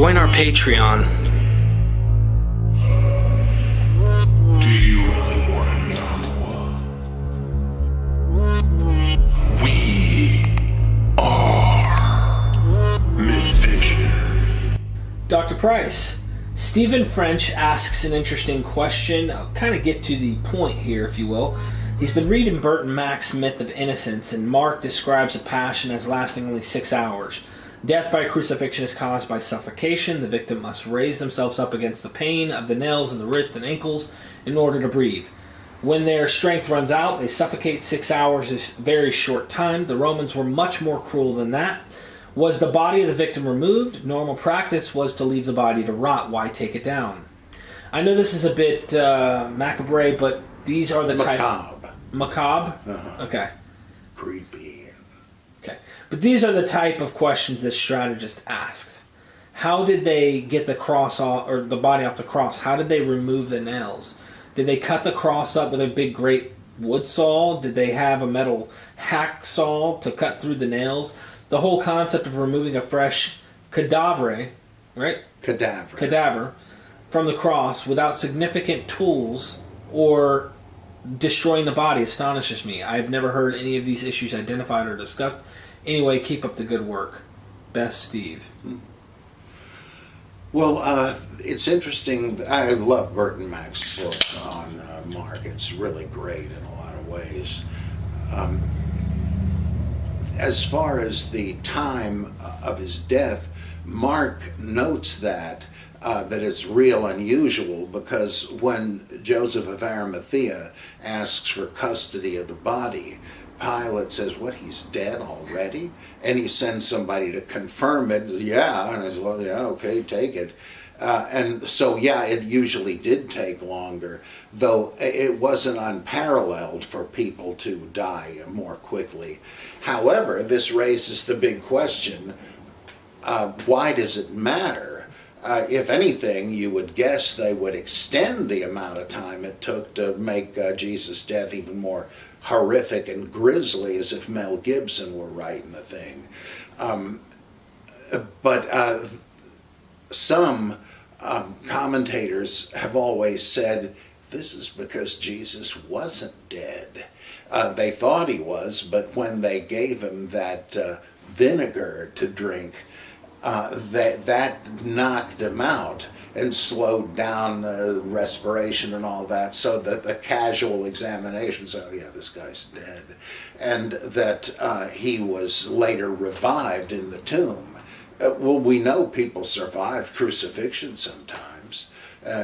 Join our Patreon. Do you really want to know? We are Mythvision. Dr. Price, Stephen French asks an interesting question. I'll kind of get to the point here, if you will. He's been reading Burton Mack's Myth of Innocence, and Mark describes a passion as lasting only 6 hours. Death by crucifixion is caused by suffocation. The victim must raise themselves up against the pain of the nails in the wrist and ankles in order to breathe. When their strength runs out, they suffocate. 6 hours is a very short time. The Romans were much more cruel than that. Was the body of the victim removed? Normal practice was to leave the body to rot. Why take it down? I know this is a bit macabre, but these are the Macabre. Macabre? Uh-huh. Okay. Creepy. Okay. But these are the type of questions this strategist asked. How did they get the cross off, or the body off the cross? How did they remove the nails? Did they cut the cross up with a big, great wood saw? Did they have a metal hacksaw to cut through the nails? The whole concept of removing a fresh cadaver, right? Cadaver from the cross without significant tools or destroying the body astonishes me. I've never heard any of these issues identified or discussed. Anyway, keep up the good work. Best, Steve. Well, it's interesting. I love Burton Mack's book on Mark. It's really great in a lot of ways. As far as the time of his death, Mark notes that it's real unusual, because when Joseph of Arimathea asks for custody of the body, Pilate says, "What, he's dead already?" And he sends somebody to confirm it. Yeah, and I said, "Well, yeah, okay, take it." And so, yeah, it usually did take longer, though it wasn't unparalleled for people to die more quickly. However, this raises the big question, why does it matter? If anything, you would guess they would extend the amount of time it took to make Jesus' death even more horrific and grisly, as if Mel Gibson were writing the thing. But some commentators have always said this is because Jesus wasn't dead. They thought he was, but when they gave him that vinegar to drink, that knocked him out and slowed down the respiration and all that, so that the casual examination said, "Oh yeah, this guy's dead," and that he was later revived in the tomb. Well, we know people survived crucifixion sometimes.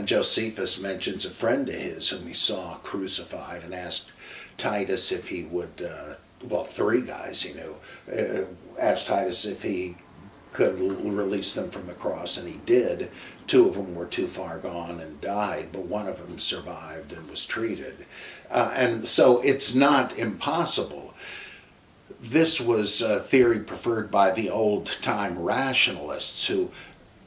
Josephus mentions a friend of his whom he saw crucified and asked Titus if he would, three guys he knew, asked Titus if he could release them from the cross, and he did. Two of them were too far gone and died, but one of them survived and was treated. And so it's not impossible. This was a theory preferred by the old-time rationalists who,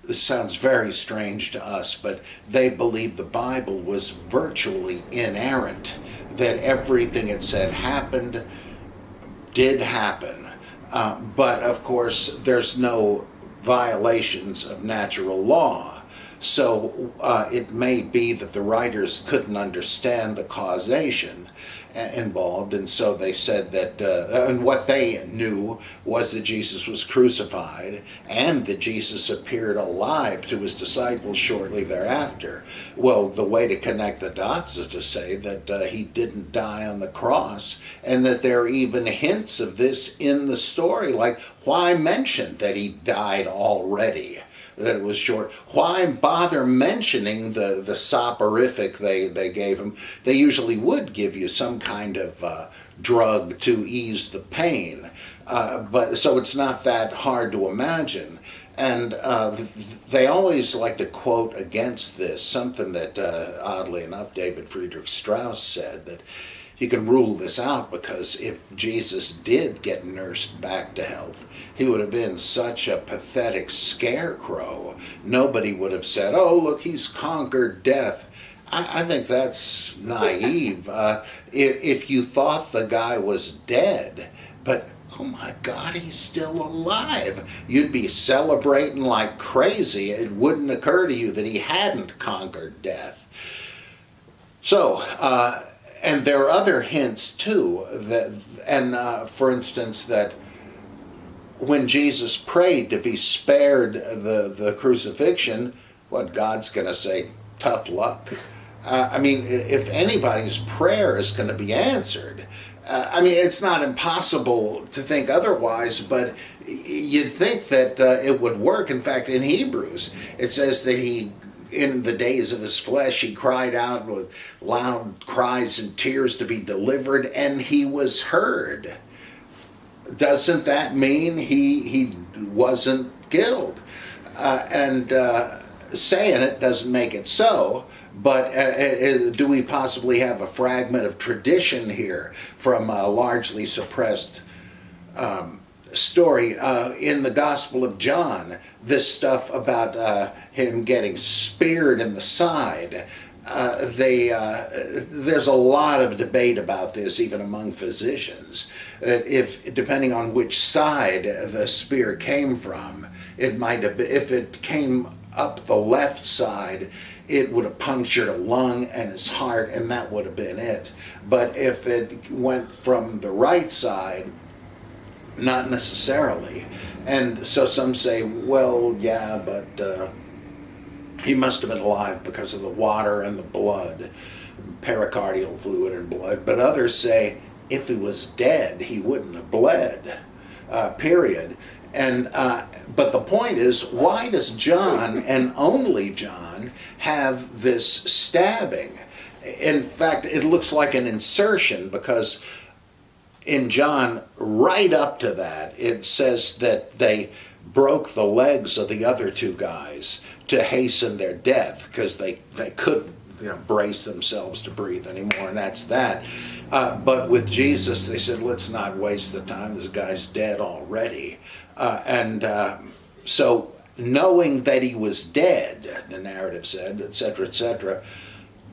this sounds very strange to us, but they believed the Bible was virtually inerrant, that everything it said happened, did happen. But of course, there's no violations of natural law. So it may be that the writers couldn't understand the causation involved, and so they said that, and what they knew was that Jesus was crucified and that Jesus appeared alive to his disciples shortly thereafter. Well, the way to connect the dots is to say that he didn't die on the cross, and that there are even hints of this in the story, like why mention that he died already? That it was short. Why bother mentioning the soporific they gave him? They usually would give you some kind of drug to ease the pain, but so it's not that hard to imagine. And they always like to quote against this something that, oddly enough, David Friedrich Strauss said, that you can rule this out because if Jesus did get nursed back to health, he would have been such a pathetic scarecrow. Nobody would have said, "Oh, look, he's conquered death." I think that's naive. If you thought the guy was dead, but oh my God, he's still alive. You'd be celebrating like crazy. It wouldn't occur to you that he hadn't conquered death. So, and there are other hints too, for instance, that when Jesus prayed to be spared the crucifixion, what God's going to say, tough luck. If anybody's prayer is going to be answered, it's not impossible to think otherwise, but you'd think that it would work. In fact, in Hebrews, it says that in the days of his flesh, he cried out with loud cries and tears to be delivered, and he was heard. Doesn't that mean he wasn't killed? Saying it doesn't make it so, but do we possibly have a fragment of tradition here from a largely suppressed story? In the Gospel of John, this stuff about him getting speared in the side, there's a lot of debate about this, even among physicians. If depending on which side the spear came from, it might have been, if it came up the left side, it would have punctured a lung and his heart, and that would have been it. But if it went from the right side, not necessarily. And so some say, well, yeah, but he must have been alive because of the water and the blood, pericardial fluid and blood. But others say, if he was dead, he wouldn't have bled, period. But the point is, why does John, and only John, have this stabbing? In fact, it looks like an insertion, because in John, right up to that, it says that they broke the legs of the other two guys to hasten their death, because they couldn't brace themselves to breathe anymore, and that's that. But with Jesus, they said, let's not waste the time. This guy's dead already. So knowing that he was dead, the narrative said, etc., etc.,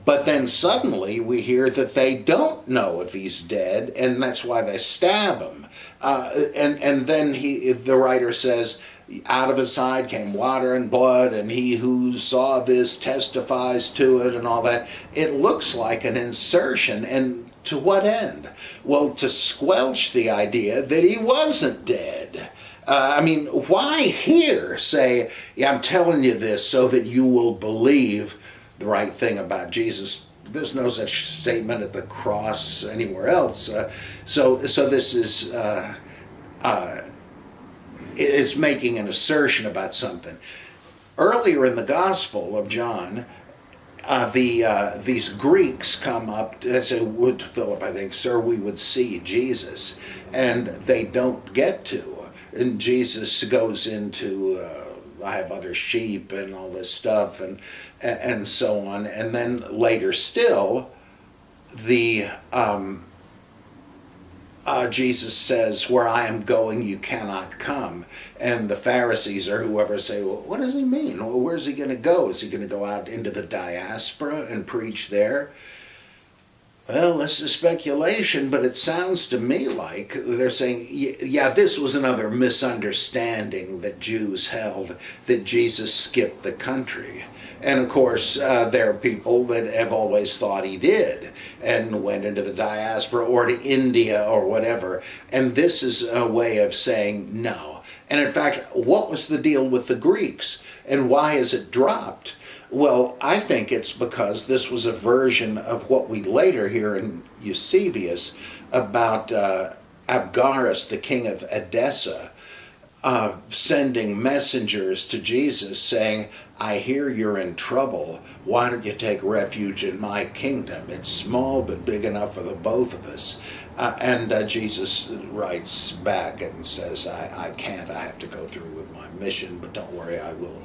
but then suddenly we hear that they don't know if he's dead, and that's why they stab him. And then the writer says, out of his side came water and blood, and he who saw this testifies to it, and all that. It looks like an insertion, and to what end? Well, to squelch the idea that he wasn't dead. Why here say, yeah, I'm telling you this so that you will believe the right thing about Jesus? There's no such statement at the cross anywhere else. So this is it's making an assertion about something. Earlier in the Gospel of John, these Greeks come up as they would to Philip, I think, sir, we would see Jesus, and they don't get to. And Jesus goes into, I have other sheep and all this stuff, and so on. And then later still, Jesus says, where I am going, you cannot come. And the Pharisees or whoever say, well, what does he mean? Well, where's he going to go? Is he going to go out into the diaspora and preach there? Well, this is speculation, but it sounds to me like they're saying, yeah, this was another misunderstanding that Jews held, that Jesus skipped the country. And of course, there are people that have always thought he did and went into the diaspora or to India or whatever. And this is a way of saying no. And in fact, what was the deal with the Greeks? And why is it dropped? Well, I think it's because this was a version of what we later hear in Eusebius about Abgarus, the king of Edessa, sending messengers to Jesus saying, I hear you're in trouble. Why don't you take refuge in my kingdom? It's small but big enough for the both of us. And Jesus writes back and says, I can't. I have to go through with my mission, but don't worry, I will.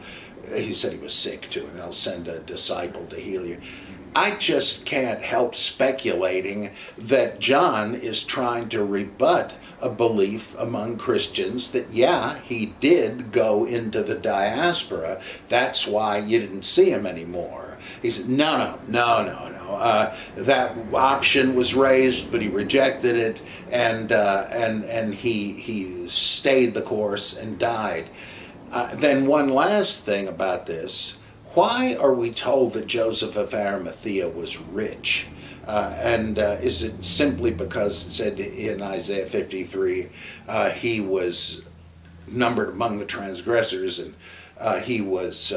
He said he was sick too, and I'll send a disciple to heal you. I just can't help speculating that John is trying to rebut a belief among Christians that, yeah, he did go into the diaspora. That's why you didn't see him anymore. He said, no. That option was raised, but he rejected it, and he stayed the course and died. Then one last thing about this: why are we told that Joseph of Arimathea was rich? And is it simply because it said in Isaiah 53 he was numbered among the transgressors, and he was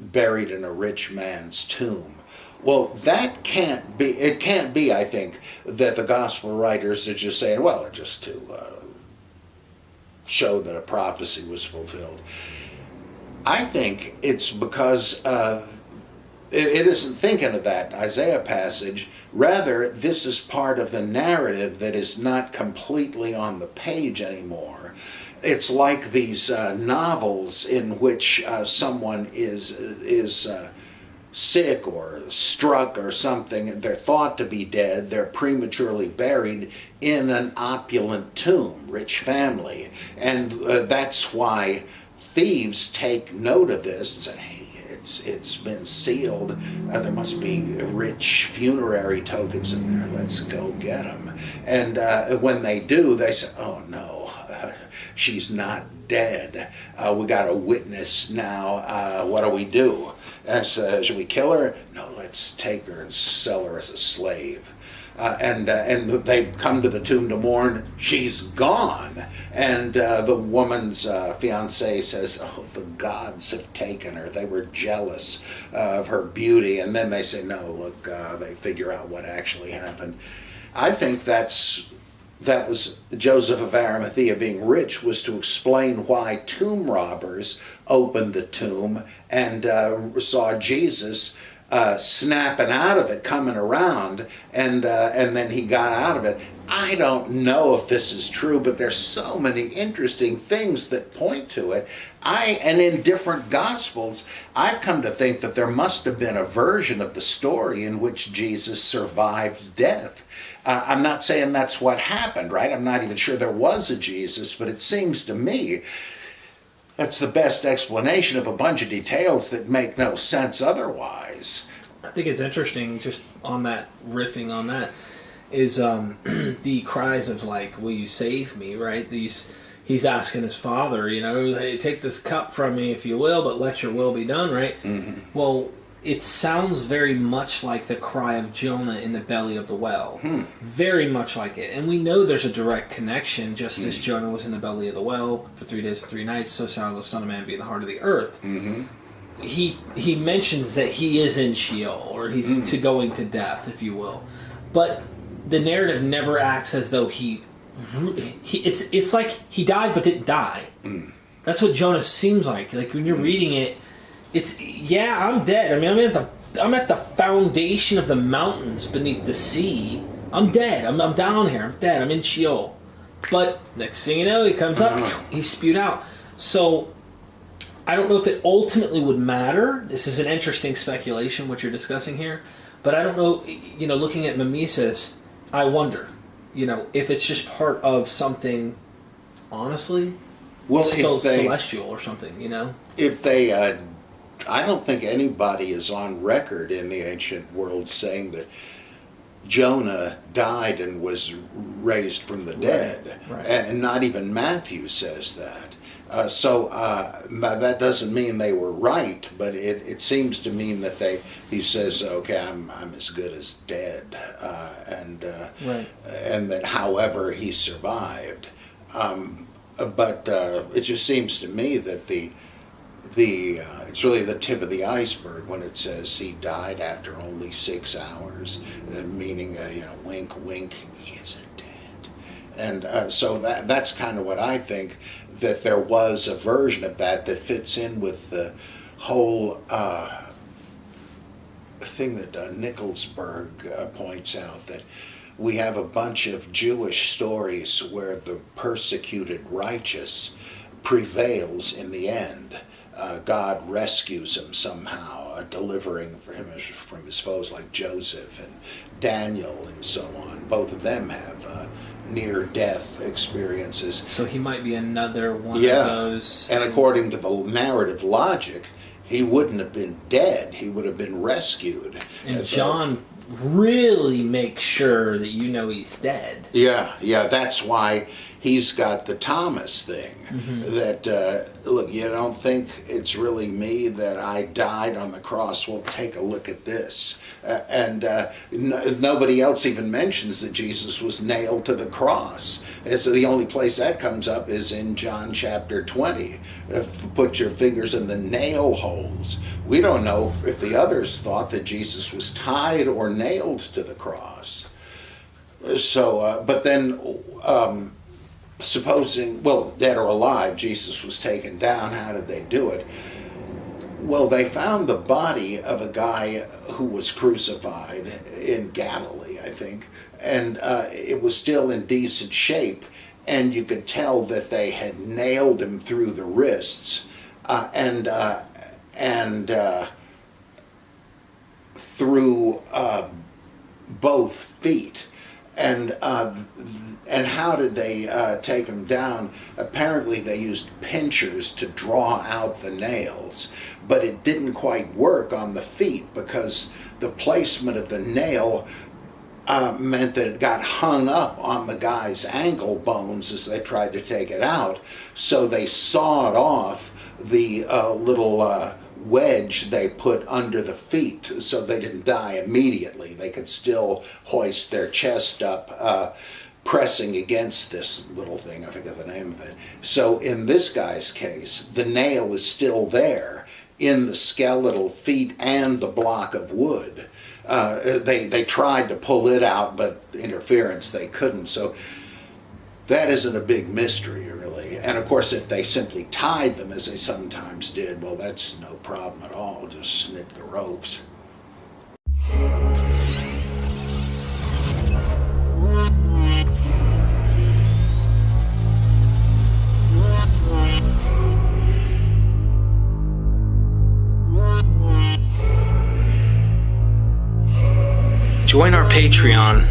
buried in a rich man's tomb? Well, that can't be. It can't be, I think, that the gospel writers are just saying, well, just to show that a prophecy was fulfilled. I think it's because it isn't thinking of that Isaiah passage. Rather, this is part of the narrative that is not completely on the page anymore. It's like these novels in which someone is sick or struck or something. They're thought to be dead. They're prematurely buried in an opulent tomb, rich family. And that's why thieves take note of this and say, hey, it's been sealed. There must be rich funerary tokens in there. Let's go get them. And when they do, they say, oh no, she's not dead. We got a witness now. What do we do? Should we kill her? No, let's take her and sell her as a slave. And they come to the tomb to mourn. She's gone. And the woman's fiancé says, oh, the gods have taken her. They were jealous of her beauty. And then they say, no, look, they figure out what actually happened. I think that was Joseph of Arimathea being rich, was to explain why tomb robbers opened the tomb and saw Jesus snapping out of it, coming around, and then he got out of it. I don't know if this is true, but there's so many interesting things that point to it. And in different Gospels, I've come to think that there must have been a version of the story in which Jesus survived death. I'm not saying that's what happened, right? I'm not even sure there was a Jesus, but it seems to me that's the best explanation of a bunch of details that make no sense otherwise. I think it's interesting, just on that, riffing on that, is the cries of like, will you save me, right? He's asking his father, hey, take this cup from me if you will, but let your will be done, right? Mm-hmm. Well, it sounds very much like the cry of Jonah in the belly of the well. Very much like it. And we know there's a direct connection, just as Jonah was in the belly of the well for 3 days and 3 nights, so shall the Son of Man be in the heart of the earth. Mm-hmm. He mentions that he is in Sheol, or he's going to death, if you will. But the narrative never acts as though it's like he died but didn't die. That's what Jonah seems like. Like when you're reading it, it's, yeah, I'm dead. I mean, I'm at the foundation of the mountains beneath the sea. I'm dead. I'm down here. I'm dead. I'm in Sheol. But next thing you know, he comes up, he's spewed out. So I don't know if it ultimately would matter. This is an interesting speculation, what you're discussing here. But I don't know, looking at mimesis, I wonder, if it's just part of something, honestly, still celestial or something, If they... I don't think anybody is on record in the ancient world saying that Jonah died and was raised from the dead. Right. And not even Matthew says that. So that doesn't mean they were right, but it seems to mean that he says, okay, I'm as good as dead, and that however he survived. But it just seems to me that it's really the tip of the iceberg when it says he died after only 6 hours, meaning, wink, wink, he isn't dead. And so that's kind of what I think, that there was a version of that fits in with the whole thing that Nickelsburg points out, that we have a bunch of Jewish stories where the persecuted righteous prevails in the end. God rescues him somehow, delivering him from his foes like Joseph and Daniel and so on. Both of them have near-death experiences. So he might be another one of those. And according to the narrative logic, he wouldn't have been dead. He would have been rescued. And John really makes sure that you know he's dead. Yeah, that's why he's got the Thomas thing. That, look, you don't think it's really me that I died on the cross? Well, take a look at this. Nobody else even mentions that Jesus was nailed to the cross. It's the only place that comes up is in John chapter 20. Put your fingers in the nail holes. We don't know if the others thought that Jesus was tied or nailed to the cross. So, but then, supposing, well, dead or alive, Jesus was taken down. How did they do it? Well, they found the body of a guy who was crucified in Galilee, I think, and it was still in decent shape, and you could tell that they had nailed him through the wrists and through both feet. And how did they take him down? Apparently they used pinchers to draw out the nails, but it didn't quite work on the feet because the placement of the nail meant that it got hung up on the guy's ankle bones as they tried to take it out. So they sawed off the little wedge they put under the feet so they didn't die immediately. They could still hoist their chest up, pressing against this little thing. I forget the name of it. So in this guy's case, the nail is still there in the skeletal feet and the block of wood. They tried to pull it out, but interference they couldn't. So that isn't a big mystery, really. And of course, if they simply tied them, as they sometimes did, well, that's no problem at all. Just snip the ropes. Join our Patreon